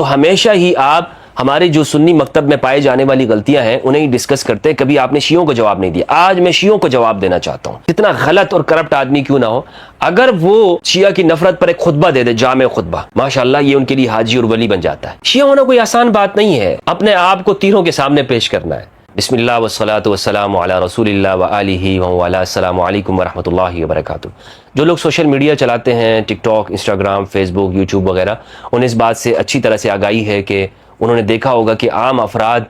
تو ہمیشہ ہی آپ ہمارے جو سنی مکتب میں پائے جانے والی غلطیاں ہیں انہیں ڈسکس کرتے ہیں. کبھی آپ نے شیعوں کو جواب نہیں دیا. آج میں شیعوں کو جواب دینا چاہتا ہوں. کتنا غلط اور کرپٹ آدمی کیوں نہ ہو, اگر وہ شیعہ کی نفرت پر ایک خطبہ دے دے, جامع خطبہ, ماشاءاللہ یہ ان کے لیے حاجی اور ولی بن جاتا ہے. شیعہ ہونا کوئی آسان بات نہیں ہے. اپنے آپ کو تیروں کے سامنے پیش کرنا ہے. بسم اللہ والصلاۃ والسلام علی رسول اللہ وآلہ ومن السلام علیکم ورحمۃ اللہ وبرکاتہ. جو لوگ سوشل میڈیا چلاتے ہیں, ٹک ٹاک, انسٹاگرام, فیس بک, یوٹیوب وغیرہ, انہیں اس بات سے اچھی طرح سے آگاہی ہے کہ انہوں نے دیکھا ہوگا کہ عام افراد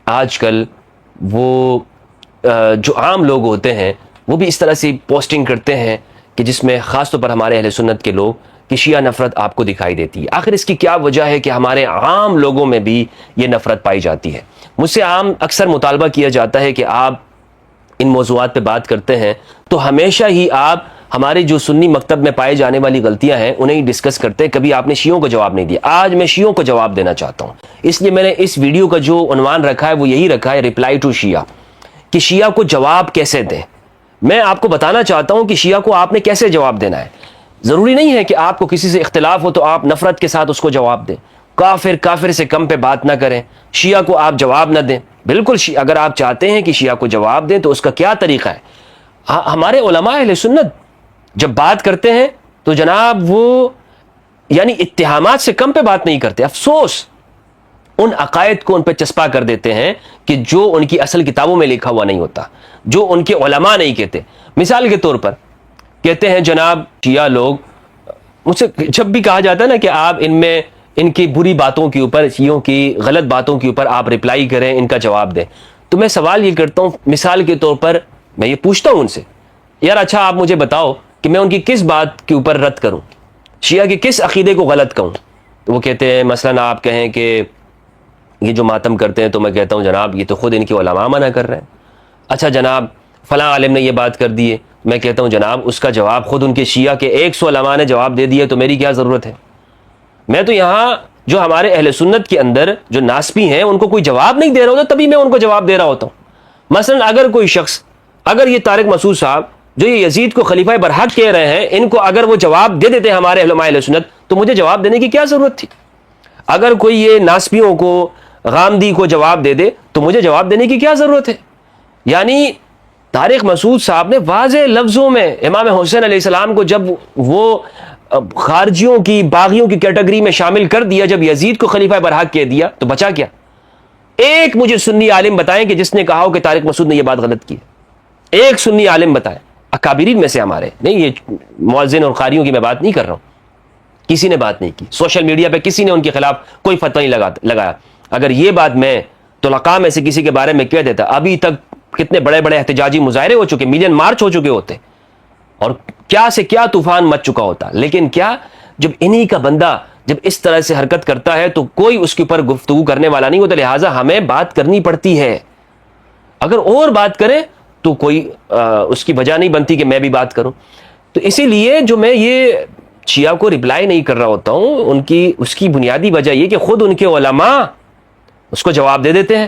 آج کل وہ جو عام لوگ ہوتے ہیں وہ بھی اس طرح سے پوسٹنگ کرتے ہیں کہ جس میں خاص طور پر ہمارے اہل سنت کے لوگ کہ شیعہ نفرت آپ کو دکھائی دیتی ہے. آخر اس کی کیا وجہ ہے کہ ہمارے عام لوگوں میں بھی یہ نفرت پائی جاتی ہے؟ مجھ سے اکثر مطالبہ کیا جاتا ہے کہ آپ ان موضوعات پہ بات کرتے ہیں تو ہمیشہ ہی آپ ہمارے جو سنی مکتب میں پائے جانے والی غلطیاں ہیں انہیں ڈسکس کرتے ہیں. کبھی آپ نے شیعوں کو جواب نہیں دیا. آج میں شیعوں کو جواب دینا چاہتا ہوں. اس لیے میں نے اس ویڈیو کا جو عنوان رکھا ہے وہ یہی رکھا ہے, ریپلائی ٹو شیعہ, کہ شیعہ کو جواب کیسے دیں. میں آپ کو بتانا چاہتا ہوں کہ شیعہ کو آپ نے کیسے جواب دینا ہے. ضروری نہیں ہے کہ آپ کو کسی سے اختلاف ہو تو آپ نفرت کے ساتھ اس کو جواب دیں. کافر سے کم پہ بات نہ کریں. شیعہ کو آپ جواب نہ دیں. بالکل اگر آپ چاہتے ہیں کہ شیعہ کو جواب دیں تو اس کا کیا طریقہ ہے. ہمارے علماء اہل سنت جب بات کرتے ہیں تو جناب وہ یعنی اتہامات سے کم پہ بات نہیں کرتے. افسوس ان عقائد کو ان پہ چسپا کر دیتے ہیں کہ جو ان کی اصل کتابوں میں لکھا ہوا نہیں ہوتا, جو ان کے علماء نہیں کہتے. مثال کے طور پر کہتے ہیں جناب شیعہ لوگ, مجھ سے جب بھی کہا جاتا ہے نا کہ آپ ان کی بری باتوں کے اوپر, شیعوں کی غلط باتوں کے اوپر آپ رپلائی کریں, ان کا جواب دیں, تو میں سوال یہ کرتا ہوں, مثال کے طور پر میں یہ پوچھتا ہوں ان سے, یار اچھا آپ مجھے بتاؤ کہ میں ان کی کس بات کے اوپر رد کروں, شیعہ کے کس عقیدے کو غلط کہوں. تو وہ کہتے ہیں مثلا آپ کہیں کہ یہ جو ماتم کرتے ہیں, تو میں کہتا ہوں جناب یہ تو خود ان کے علماء منع کر رہے ہیں. اچھا جناب فلاں عالم نے یہ بات کر دی ہے, میں کہتا ہوں جناب اس کا جواب خود ان کے شیعہ کے 100 علماء نے جواب دے دیا, تو میری کیا ضرورت ہے. میں تو یہاں جو ہمارے اہل سنت کے اندر جو ناسبی ہیں ان کو کوئی جواب نہیں دے رہا ہوتا, تبھی میں ان کو جواب دے رہا ہوتا ہوں. مثلا اگر کوئی شخص, اگر یہ طارق مسعود صاحب جو یہ یزید کو خلیفہ برحق کہہ رہے ہیں, ان کو اگر وہ جواب دے دیتے ہیں ہمارے علماء اہل سنت, تو مجھے جواب دینے کی کیا ضرورت تھی. اگر کوئی یہ ناسبیوں کو, غامدی کو جواب دے دے تو مجھے جواب دینے کی کیا ضرورت ہے. یعنی طارق مسعود صاحب نے واضح لفظوں میں امام حسین علیہ السلام کو جب وہ خارجیوں کی, باغیوں کی کیٹیگری میں شامل کر دیا, جب یزید کو خلیفہ برحق کہہ دیا, تو بچا کیا. ایک مجھے سنی عالم بتائیں کہ جس نے کہا ہو کہ طارق مسعود نے یہ بات غلط کی. ایک سنی عالم بتائیں, اکابرین میں سے ہمارے نہیں, یہ مؤذن اور قاریوں کی میں بات نہیں کر رہا ہوں, کسی نے بات نہیں کی. سوشل میڈیا پہ کسی نے ان کے خلاف کوئی فتویٰ نہیں لگایا. اگر یہ بات میں طلقاء میں سے کسی کے بارے میں کہہ دیتا, ابھی تک کتنے بڑے بڑے احتجاجی مظاہرے ہو چکے, ملین مارچ ہو چکے ہوتے, اور کیا سے کیا طوفان مچ چکا ہوتا. لیکن کیا, جب انہی کا بندہ جب اس طرح سے حرکت کرتا ہے تو کوئی اس کے اوپر گفتگو کرنے والا نہیں ہوتا, لہٰذا ہمیں بات کرنی پڑتی ہے. اگر اور بات کریں تو کوئی اس کی وجہ نہیں بنتی کہ میں بھی بات کروں. تو اسی لیے جو میں یہ شیعہ کو رپلائی نہیں کر رہا ہوتا ہوں, اس کی بنیادی وجہ یہ کہ خود ان کے علماء اس کو جواب دے دیتے ہیں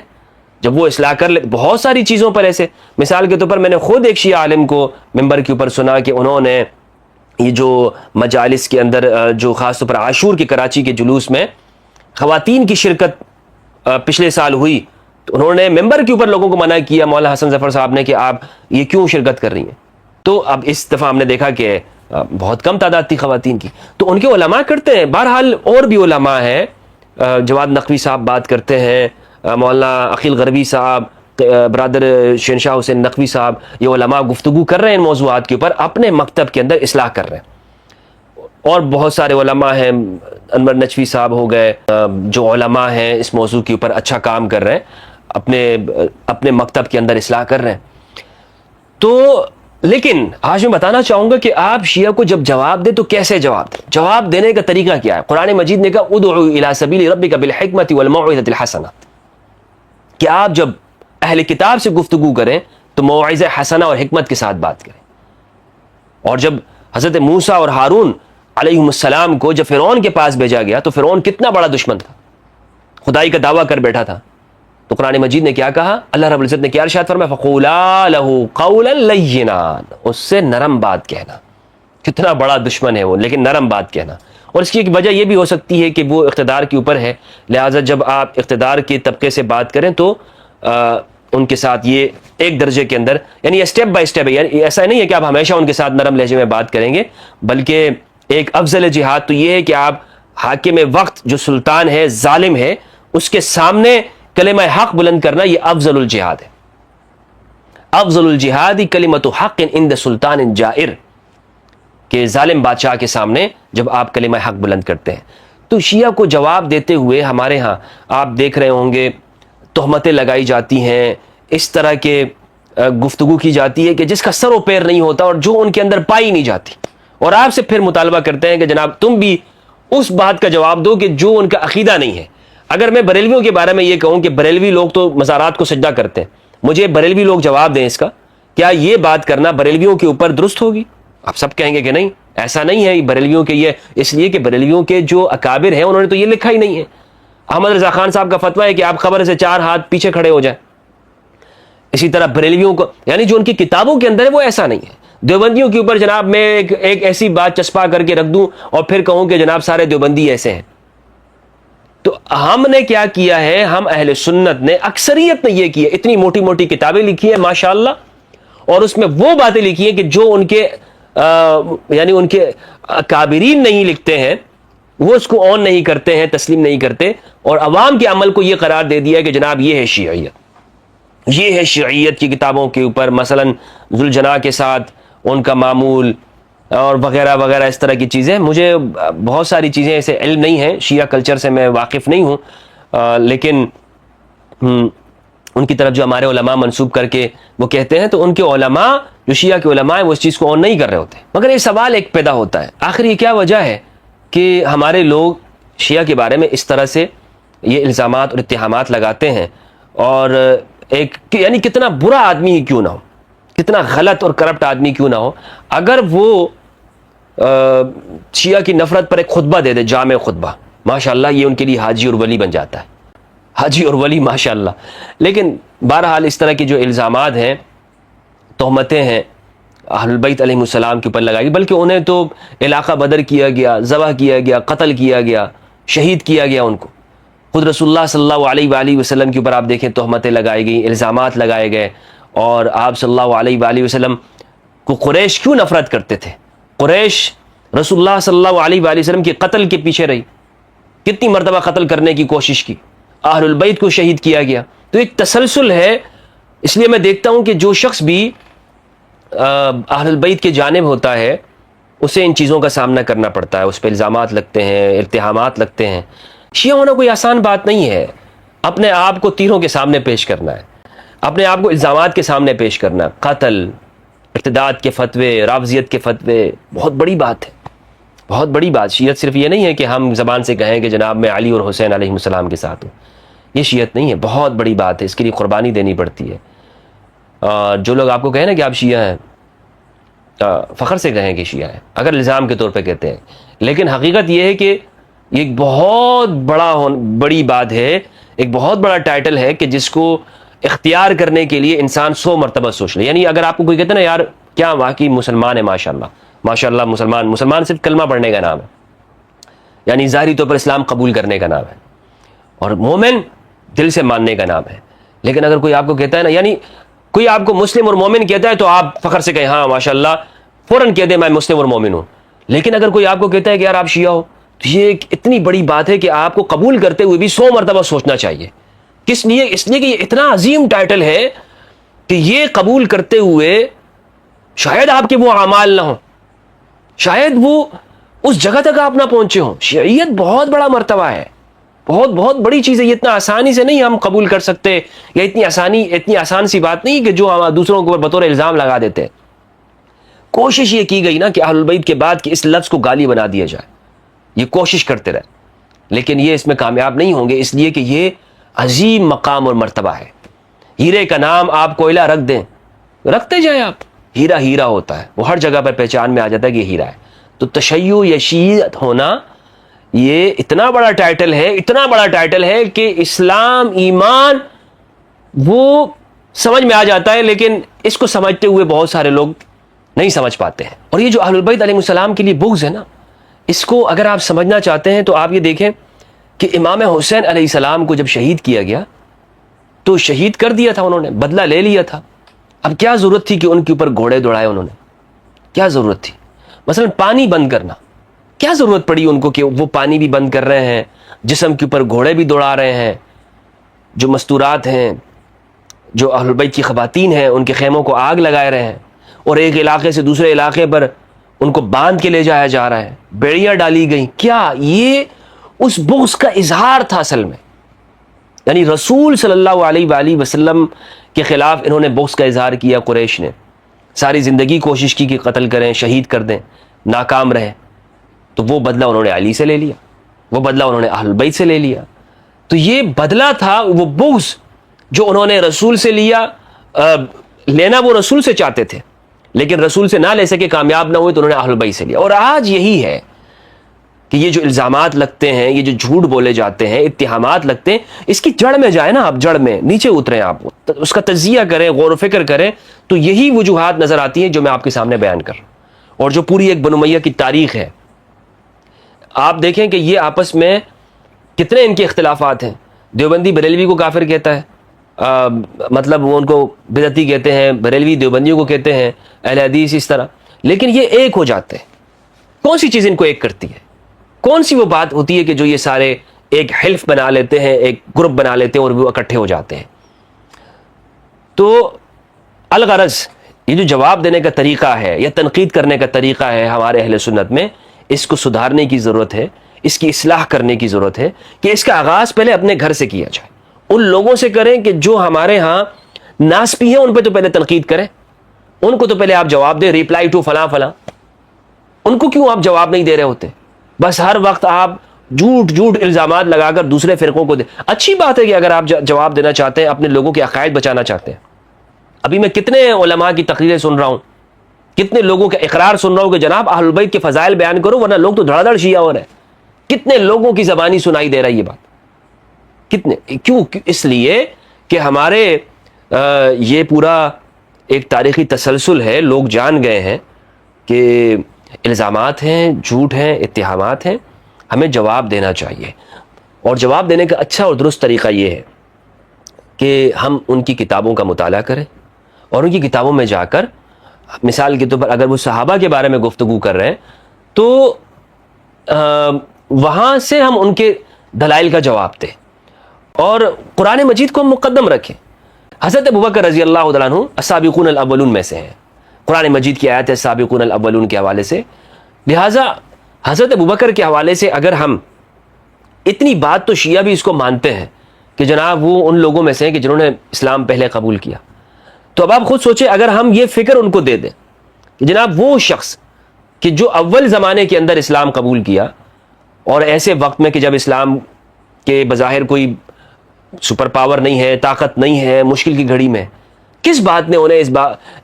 جب وہ اصلاح کر لے. بہت ساری چیزوں پر ایسے, مثال کے طور پر میں نے خود ایک شیعہ عالم کو ممبر کے اوپر سنا کہ انہوں نے یہ جو مجالس کے اندر جو خاص طور پر عاشور کے کراچی کے جلوس میں خواتین کی شرکت پچھلے سال ہوئی, تو انہوں نے ممبر کے اوپر لوگوں کو منع کیا, مولانا حسن ظفر صاحب نے, کہ آپ یہ کیوں شرکت کر رہی ہیں. تو اب اس دفعہ ہم نے دیکھا کہ بہت کم تعداد تھی خواتین کی, تو ان کے علماء کرتے ہیں. بہرحال اور بھی علماء ہیں, جواد نقوی صاحب بات کرتے ہیں, مولانا عقیل غربی صاحب, برادر شہنشاہ حسین نقوی صاحب, یہ علماء گفتگو کر رہے ہیں ان موضوعات کے اوپر, اپنے مکتب کے اندر اصلاح کر رہے ہیں. اور بہت سارے علماء ہیں, انور نجفی صاحب ہو گئے, جو علماء ہیں اس موضوع کے اوپر اچھا کام کر رہے ہیں, اپنے مکتب کے اندر اصلاح کر رہے ہیں. تو لیکن آج میں بتانا چاہوں گا کہ آپ شیعہ کو جب جواب دیں تو کیسے جواب دیں. جواب دینے کا طریقہ کیا ہے؟ قرآن مجید نے کہا ادعو الی سبیل ربک بالحکمۃ والموعظۃ الحسنہ, کہ آپ جب اہل کتاب سے گفتگو کریں تو موعظہ حسنہ اور حکمت کے ساتھ بات کریں. اور جب حضرت موسیٰ اور ہارون علیہم السلام کو جب فرعون کے پاس بھیجا گیا تو فرعون کتنا بڑا دشمن تھا, خدائی کا دعویٰ کر بیٹھا تھا, تو قرآن مجید نے کیا کہا؟ اللہ رب العزت نے کیا ارشاد فرمایا؟ فقولا لہ قولا لینا, اس سے نرم بات کہنا. کتنا بڑا دشمن ہے وہ, لیکن نرم بات کہنا. اور اس کی ایک وجہ یہ بھی ہو سکتی ہے کہ وہ اقتدار کے اوپر ہے، لہٰذا جب آپ اقتدار کے طبقے سے بات کریں تو ان کے ساتھ یہ ایک درجے کے اندر، یعنی اسٹیپ بائی اسٹیپ ہے، یعنی ایسا نہیں ہے کہ آپ ہمیشہ ان کے ساتھ نرم لہجے میں بات کریں گے، بلکہ ایک افضل جہاد تو یہ ہے کہ آپ حاکم وقت جو سلطان ہے، ظالم ہے، اس کے سامنے کلمہ حق بلند کرنا، یہ افضل الجہاد ہے۔ افضل الجہاد کلمۃ حق عند سلطان جائر، کہ ظالم بادشاہ کے سامنے جب آپ کلمہ حق بلند کرتے ہیں۔ تو شیعہ کو جواب دیتے ہوئے ہمارے ہاں آپ دیکھ رہے ہوں گے تہمتیں لگائی جاتی ہیں، اس طرح کے گفتگو کی جاتی ہے کہ جس کا سر و پیر نہیں ہوتا اور جو ان کے اندر پائی نہیں جاتی، اور آپ سے پھر مطالبہ کرتے ہیں کہ جناب تم بھی اس بات کا جواب دو کہ جو ان کا عقیدہ نہیں ہے۔ اگر میں بریلویوں کے بارے میں یہ کہوں کہ بریلوی لوگ تو مزارات کو سجدہ کرتے ہیں، مجھے بریلوی لوگ جواب دیں اس کا، کیا یہ بات کرنا بریلویوں کے اوپر درست ہوگی؟ آپ سب کہیں گے کہ نہیں، ایسا نہیں ہے بریلویوں کے، یہ اس لیے کہ بریلویوں کے جو اکابر ہیں انہوں نے تو یہ لکھا ہی نہیں ہے۔ احمد رضا خان صاحب کا فتویٰ ہے کہ آپ خبر سے 4 ہاتھ پیچھے کھڑے ہو جائیں۔ اسی طرح بریلویوں کو، یعنی جو ان کی کتابوں کے اندر ہے وہ ایسا نہیں ہے۔ دیوبندیوں کے اوپر جناب میں ایک ایسی بات چسپا کر کے رکھ دوں اور پھر کہوں کہ جناب سارے دیوبندی ایسے ہیں۔ تو ہم نے کیا کیا ہے، ہم اہل سنت نے، اکثریت نے یہ کیا، اتنی موٹی موٹی کتابیں لکھی ہیں ماشاءاللہ، اور اس میں وہ باتیں لکھی ہیں کہ جو ان کے یعنی ان کے کابرین نہیں لکھتے ہیں، وہ اس کو آن نہیں کرتے ہیں، تسلیم نہیں کرتے، اور عوام کے عمل کو یہ قرار دے دیا کہ جناب یہ ہے شیعیت، یہ ہے شیعیت کی کتابوں کے اوپر مثلا ذوالجناح کے ساتھ ان کا معمول اور وغیرہ وغیرہ اس طرح کی چیزیں۔ مجھے بہت ساری چیزیں ایسے علم نہیں ہیں، شیعہ کلچر سے میں واقف نہیں ہوں، لیکن ان کی طرف جو ہمارے علماء منسوب کر کے وہ کہتے ہیں تو ان کے علماء جو شیعہ کے علماء ہیں وہ اس چیز کو آن نہیں کر رہے ہوتے۔ مگر یہ سوال ایک پیدا ہوتا ہے، آخر یہ کیا وجہ ہے کہ ہمارے لوگ شیعہ کے بارے میں اس طرح سے یہ الزامات اور اتہامات لگاتے ہیں، اور ایک یعنی کتنا برا آدمی ہی کیوں نہ ہو، کتنا غلط اور کرپٹ آدمی کیوں نہ ہو، اگر وہ شیعہ کی نفرت پر ایک خطبہ دے دے، جامع خطبہ، ماشاءاللہ یہ ان کے لیے حاجی اور ولی بن جاتا ہے، حاجی اور ولی ماشاءاللہ۔ لیکن بہرحال اس طرح کی جو الزامات ہیں، تہمتیں ہیں اہل البیت علیہ السلام کے اوپر لگائی، بلکہ انہیں تو علاقہ بدر کیا گیا، ذبح کیا گیا، قتل کیا گیا، شہید کیا گیا ان کو۔ خود رسول اللہ صلی اللہ علیہ وآلہ وسلم کے اوپر آپ دیکھیں تہمتیں لگائی گئیں، الزامات لگائے گئے، اور آپ صلی اللہ علیہ وآلہ وسلم کو قریش کیوں نفرت کرتے تھے؟ قریش رسول اللہ صلی اللہ علیہ وآلہ وسلم کے قتل کے پیچھے رہی، کتنی مرتبہ قتل کرنے کی کوشش کی، اہل البیت کو شہید کیا گیا۔ تو ایک تسلسل ہے، اس لیے میں دیکھتا ہوں کہ جو شخص بھی اہل البیت کے جانب ہوتا ہے اسے ان چیزوں کا سامنا کرنا پڑتا ہے، اس پہ الزامات لگتے ہیں، اتہامات لگتے ہیں۔ شیعہ ہونا کوئی آسان بات نہیں ہے، اپنے آپ کو تیروں کے سامنے پیش کرنا ہے، اپنے آپ کو الزامات کے سامنے پیش کرنا، قتل، ارتداد کے فتوے، رافضیت کے فتوے، بہت بڑی بات ہے، بہت بڑی بات۔ شیعت صرف یہ نہیں ہے کہ ہم زبان سے کہیں کہ جناب میں علی اور حسین علیہ السلام کے ساتھ ہوں، یہ شیعت نہیں ہے، بہت بڑی بات ہے، اس کے لیے قربانی دینی پڑتی ہے۔ جو لوگ آپ کو کہیں نا کہ آپ شیعہ ہیں، فخر سے کہیں کہ شیعہ ہیں، اگر الزام کے طور پہ کہتے ہیں، لیکن حقیقت یہ ہے کہ یہ ایک بہت بڑی بات ہے، ایک بہت بڑا ٹائٹل ہے کہ جس کو اختیار کرنے کے لیے انسان 100 مرتبہ سوچ لے۔ یعنی اگر آپ کو کوئی کہتے ہیں نا یار کیا واقعی مسلمان ہے، ماشاءاللہ ماشاءاللہ، مسلمان صرف کلمہ پڑھنے کا نام ہے، یعنی ظاہری طور پر اسلام قبول کرنے کا نام ہے، اور مومن دل سے ماننے کا نام ہے۔ لیکن اگر کوئی آپ کو کہتا ہے نا، یعنی کوئی آپ کو مسلم اور مومن کہتا ہے تو آپ فخر سے کہیں ہاں ماشاءاللہ، فوراً کہہ دیں میں مسلم اور مومن ہوں۔ لیکن اگر کوئی آپ کو کہتا ہے کہ یار آپ شیعہ ہو، تو یہ ایک اتنی بڑی بات ہے کہ آپ کو قبول کرتے ہوئے بھی 100 مرتبہ سوچنا چاہیے۔ کس لیے؟ اس لیے کہ یہ اتنا عظیم ٹائٹل ہے کہ یہ قبول کرتے ہوئے شاید آپ کے وہ اعمال نہ ہوں، شاید وہ اس جگہ تک آپ نہ پہنچے ہوں۔ شیعیت بہت بڑا مرتبہ ہے، بہت بڑی چیز ہے، یہ اتنا آسانی سے نہیں ہم قبول کر سکتے، یا اتنی آسان سی بات نہیں کہ جو ہم دوسروں کو بطور الزام لگا دیتے ہیں۔ کوشش یہ کی گئی نا کہ اہل البیت کے بعد کہ اس لفظ کو گالی بنا دیا جائے، یہ کوشش کرتے رہے، لیکن یہ اس میں کامیاب نہیں ہوں گے، اس لیے کہ یہ عظیم مقام اور مرتبہ ہے۔ ہیرے کا نام آپ کوئلہ رکھ دیں، رکھتے جائیں آپ، ہیرا ہیرا ہوتا ہے، وہ ہر جگہ پر پہچان میں آ جاتا ہے کہ یہ ہیرا ہے۔ تو تشیع یا شیعت ہونا یہ اتنا بڑا ٹائٹل ہے، اتنا بڑا ٹائٹل ہے کہ اسلام، ایمان وہ سمجھ میں آ جاتا ہے، لیکن اس کو سمجھتے ہوئے بہت سارے لوگ نہیں سمجھ پاتے ہیں۔ اور یہ جو اہل البیت علیہ السلام کے لیے بغض ہے نا، اس کو اگر آپ سمجھنا چاہتے ہیں تو آپ یہ دیکھیں کہ امام حسین علیہ السلام کو جب شہید کیا گیا تو شہید کر دیا تھا انہوں نے، بدلہ لے لیا تھا. اب کیا ضرورت تھی کہ ان کے اوپر گھوڑے دوڑائے انہوں نے؟ کیا ضرورت تھی؟ مثلا پانی بند کرنا، کیا ضرورت پڑی ان کو کہ وہ پانی بھی بند کر رہے ہیں، جسم کے اوپر گھوڑے بھی دوڑا رہے ہیں، جو مستورات ہیں، جو اہل بیت کی خواتین ہیں ان کے خیموں کو آگ لگائے رہے ہیں، اور ایک علاقے سے دوسرے علاقے پر ان کو باندھ کے لے جایا جا رہا ہے، بیڑیاں ڈالی گئیں. کیا یہ اس بغض کا اظہار تھا اصل میں؟ یعنی رسول صلی اللہ علیہ وآلہ وسلم کے خلاف انہوں نے بغض کا اظہار کیا. قریش نے ساری زندگی کوشش کی کہ قتل کریں، شہید کر دیں، ناکام رہے. تو وہ بدلہ انہوں نے علی سے لے لیا، وہ بدلہ انہوں نے اہل بیت سے لے لیا. تو یہ بدلہ تھا، وہ بغض جو انہوں نے رسول سے لیا. لینا وہ رسول سے چاہتے تھے، لیکن رسول سے نہ لے سکے، کامیاب نہ ہوئے، تو انہوں نے اہل بیت سے لیا. اور آج یہی ہے کہ یہ جو الزامات لگتے ہیں، یہ جو جھوٹ بولے جاتے ہیں، اتہامات لگتے ہیں، اس کی جڑ میں جائیں نا آپ، جڑ میں نیچے اتریں، آپ اس کا تجزیہ کریں، غور و فکر کریں، تو یہی وجوہات نظر آتی ہیں جو میں آپ کے سامنے بیان کر رہا ہوں. اور جو پوری ایک بنو امیہ کی تاریخ ہے، آپ دیکھیں کہ یہ آپس میں کتنے ان کے اختلافات ہیں. دیوبندی بریلوی کو کافر کہتا ہے، مطلب وہ ان کو بدعتی کہتے ہیں، بریلوی دیوبندیوں کو کہتے ہیں، اہل حدیث اس طرح. لیکن یہ ایک ہو جاتے ہیں. کون سی چیز ان کو ایک کرتی ہے؟ کون سی وہ بات ہوتی ہے کہ جو یہ سارے ایک حلف بنا لیتے ہیں، ایک گروپ بنا لیتے ہیں اور وہ اکٹھے ہو جاتے ہیں؟ تو الغرض یہ جو جواب دینے کا طریقہ ہے یا تنقید کرنے کا طریقہ ہے ہمارے اہل سنت میں، اس کو سدھارنے کی ضرورت ہے، اس کی اصلاح کرنے کی ضرورت ہے کہ اس کا آغاز پہلے اپنے گھر سے کیا جائے. ان لوگوں سے کریں کہ جو ہمارے ہاں ناسپی ہیں، ان پہ تو پہلے تنقید کریں، ان کو تو پہلے آپ جواب دیں، ریپلائی ٹو فلاں فلاں. ان کو کیوں آپ جواب نہیں دے رہے ہوتے؟ بس ہر وقت آپ جھوٹ الزامات لگا کر دوسرے فرقوں کو دیں. اچھی بات ہے کہ اگر آپ جواب دینا چاہتے ہیں، اپنے لوگوں کے عقائد بچانا چاہتے ہیں. ابھی میں کتنے علماء کی تقریریں سن رہا ہوں، کتنے لوگوں کا اقرار سن رہا ہوں کہ جناب اہل بیت کے فضائل بیان کرو، ورنہ لوگ تو دھڑا دھڑ شیعہ ہو رہے ہیں. کتنے لوگوں کی زبانی سنائی دے رہا ہے یہ بات؟ کتنے؟ کیوں؟ اس لیے کہ ہمارے یہ پورا ایک تاریخی تسلسل ہے، لوگ جان گئے ہیں کہ الزامات ہیں، جھوٹ ہیں، اتہامات ہیں، ہمیں جواب دینا چاہیے. اور جواب دینے کا اچھا اور درست طریقہ یہ ہے کہ ہم ان کی کتابوں کا مطالعہ کریں، اور ان کی کتابوں میں جا کر، مثال کے طور پر اگر وہ صحابہ کے بارے میں گفتگو کر رہے ہیں تو وہاں سے ہم ان کے دلائل کا جواب دیں، اور قرآن مجید کو ہم مقدم رکھیں. حضرت ابوبکر رضی اللہ عنہ السابقون الاولون میں سے ہیں. قرآن مجید کی آیت ہے السابقون الاولون کے حوالے سے. لہٰذا حضرت ابوبکر کے حوالے سے اگر ہم اتنی بات، تو شیعہ بھی اس کو مانتے ہیں کہ جناب وہ ان لوگوں میں سے ہیں کہ جنہوں نے اسلام پہلے قبول کیا. تو اب آپ خود سوچیں، اگر ہم یہ فکر ان کو دے دیں کہ جناب وہ شخص کہ جو اول زمانے کے اندر اسلام قبول کیا، اور ایسے وقت میں کہ جب اسلام کے بظاہر کوئی سپر پاور نہیں ہے، طاقت نہیں ہے، مشکل کی گھڑی میں، کس بات نے انہیں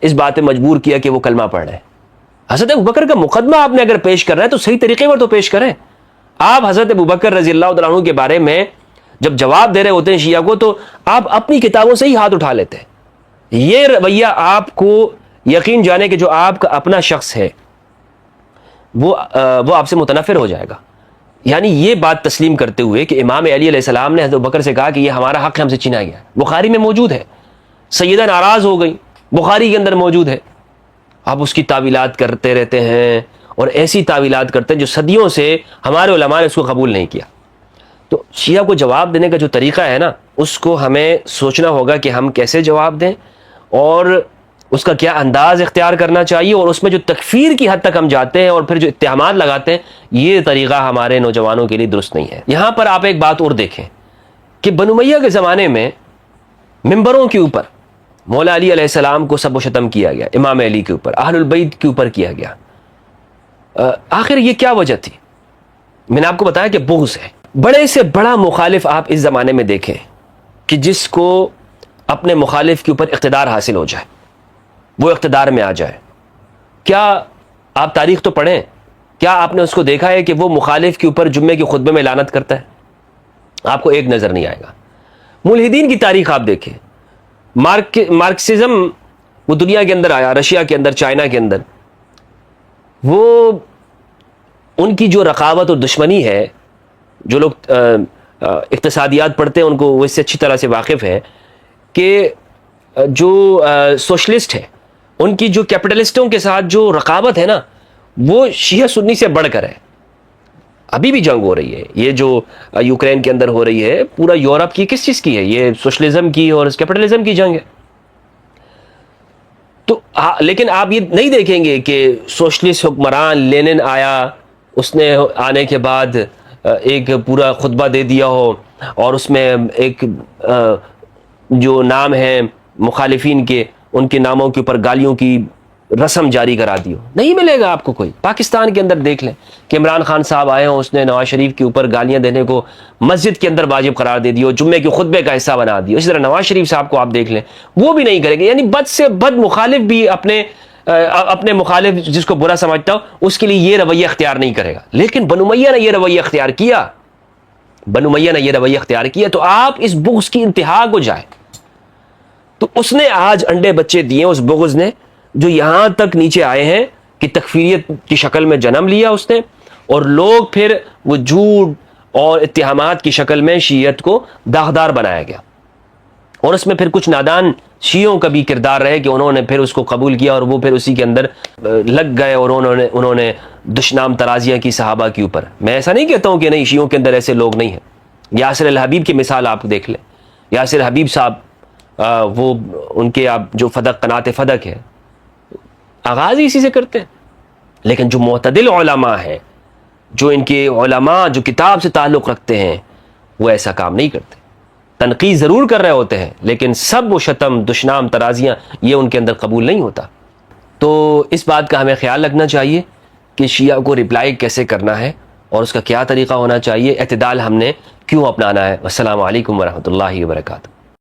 اس بات پہ مجبور کیا کہ وہ کلمہ پڑھ رہے ہیں؟ حضرت ابوبکر کا مقدمہ آپ نے اگر پیش کر رہے ہیں تو صحیح طریقے پر تو پیش کریں. آپ حضرت ابوبکر رضی اللہ عنہ کے بارے میں جب جواب دے رہے ہوتے ہیں شیعہ کو، تو آپ اپنی کتابوں سے ہی ہاتھ اٹھا لیتے ہیں. یہ رویہ آپ کو یقین جانے کہ جو آپ کا اپنا شخص ہے وہ آپ سے متنفر ہو جائے گا. یعنی یہ بات تسلیم کرتے ہوئے کہ امام علی علیہ السلام نے حضرت ابوبکر سے کہا کہ یہ ہمارا حق ہے، ہم سے چھینا گیا. بخاری میں موجود ہے، سیدہ ناراض ہو گئی، بخاری کے اندر موجود ہے. آپ اس کی تعویلات کرتے رہتے ہیں، اور ایسی تعویلات کرتے ہیں جو صدیوں سے ہمارے علماء نے اس کو قبول نہیں کیا. تو شیعہ کو جواب دینے کا جو طریقہ ہے نا، اس کو ہمیں سوچنا ہوگا کہ ہم کیسے جواب دیں، اور اس کا کیا انداز اختیار کرنا چاہیے. اور اس میں جو تکفیر کی حد تک ہم جاتے ہیں اور پھر جو اتہامات لگاتے ہیں، یہ طریقہ ہمارے نوجوانوں کے لیے درست نہیں ہے. یہاں پر آپ ایک بات اور دیکھیں کہ بنو امیہ کے زمانے میں ممبروں کے اوپر مولا علی علیہ السلام کو سب و شتم کیا گیا، امام علی کے اوپر، اہل البیت کے اوپر کیا گیا. آخر یہ کیا وجہ تھی؟ میں نے آپ کو بتایا کہ بغض ہے. بڑے سے بڑا مخالف آپ اس زمانے میں دیکھیں کہ جس کو اپنے مخالف کے اوپر اقتدار حاصل ہو جائے، وہ اقتدار میں آ جائے. کیا آپ تاریخ تو پڑھیں، کیا آپ نے اس کو دیکھا ہے کہ وہ مخالف کے اوپر جمعے کے خطبے میں لعنت کرتا ہے؟ آپ کو ایک نظر نہیں آئے گا. ملحدین کی تاریخ آپ دیکھیں. مارکسزم وہ دنیا کے اندر آیا، رشیا کے اندر، چائنا کے اندر. وہ ان کی جو رقابت اور دشمنی ہے، جو لوگ اقتصادیات پڑھتے ہیں ان کو وہ اس سے اچھی طرح سے واقف ہے کہ جو سوشلسٹ ہے ان کی جو کیپٹلسٹوں کے ساتھ جو رقابت ہے نا وہ شیعہ سنی سے بڑھ کر ہے. ابھی بھی جنگ ہو رہی ہے، یہ جو یوکرین کے اندر ہو رہی ہے پورا یورپ کی کس چیز کی ہے؟ یہ سوشلزم کی اور کیپٹلزم کی جنگ ہے. تو لیکن آپ یہ نہیں دیکھیں گے کہ سوشلسٹ حکمران لینن آیا، اس نے آنے کے بعد ایک پورا خطبہ دے دیا ہو اور اس میں ایک جو نام ہے مخالفین کے ان کے ناموں کے اوپر گالیوں کی رسم جاری کرا دی ہو. نہیں ملے گا آپ کو کوئی. پاکستان کے اندر دیکھ لیں کہ عمران خان صاحب آئے ہوں، اس نے نواز شریف کے اوپر گالیاں دینے کو مسجد کے اندر واجب قرار دے دی ہو، جمعے کے خطبے کا حصہ بنا دی. اسی طرح نواز شریف صاحب کو آپ دیکھ لیں، وہ بھی نہیں کرے گا. یعنی بد سے بد مخالف بھی اپنے مخالف جس کو برا سمجھتا ہو اس کے لیے یہ رویہ اختیار نہیں کرے گا. لیکن بنو امیہ نے یہ رویہ اختیار کیا، بنو امیہ نے یہ رویہ اختیار کیا. تو آپ اس بغض کی انتہا کو جائیں. تو اس نے آج انڈے بچے دیے، اس بغض نے، جو یہاں تک نیچے آئے ہیں کہ تکفیریت کی شکل میں جنم لیا اس نے، اور لوگ پھر وہ جھوٹ اور اتہامات کی شکل میں شیعت کو داغدار بنایا گیا. اور اس میں پھر کچھ نادان شیعوں کا بھی کردار رہے کہ انہوں نے پھر اس کو قبول کیا اور وہ پھر اسی کے اندر لگ گئے اور انہوں نے دشنام ترازیاں کی صحابہ کے اوپر. میں ایسا نہیں کہتا ہوں کہ نہیں، شیعوں کے اندر ایسے لوگ نہیں ہیں. یاسر الحبیب کی مثال آپ دیکھ لیں. یاسر حبیب صاحب وہ ان کے آپ جو فدق قنات فدق ہے آغاز ہی اسی سے کرتے ہیں. لیکن جو معتدل علماء ہیں، جو ان کے علماء جو کتاب سے تعلق رکھتے ہیں، وہ ایسا کام نہیں کرتے. تنقید ضرور کر رہے ہوتے ہیں لیکن سب و شتم دشنام ترازیاں یہ ان کے اندر قبول نہیں ہوتا. تو اس بات کا ہمیں خیال رکھنا چاہیے کہ شیعہ کو رپلائی کیسے کرنا ہے اور اس کا کیا طریقہ ہونا چاہیے، اعتدال ہم نے کیوں اپنانا ہے. والسلام علیکم ورحمۃ اللہ وبرکاتہ.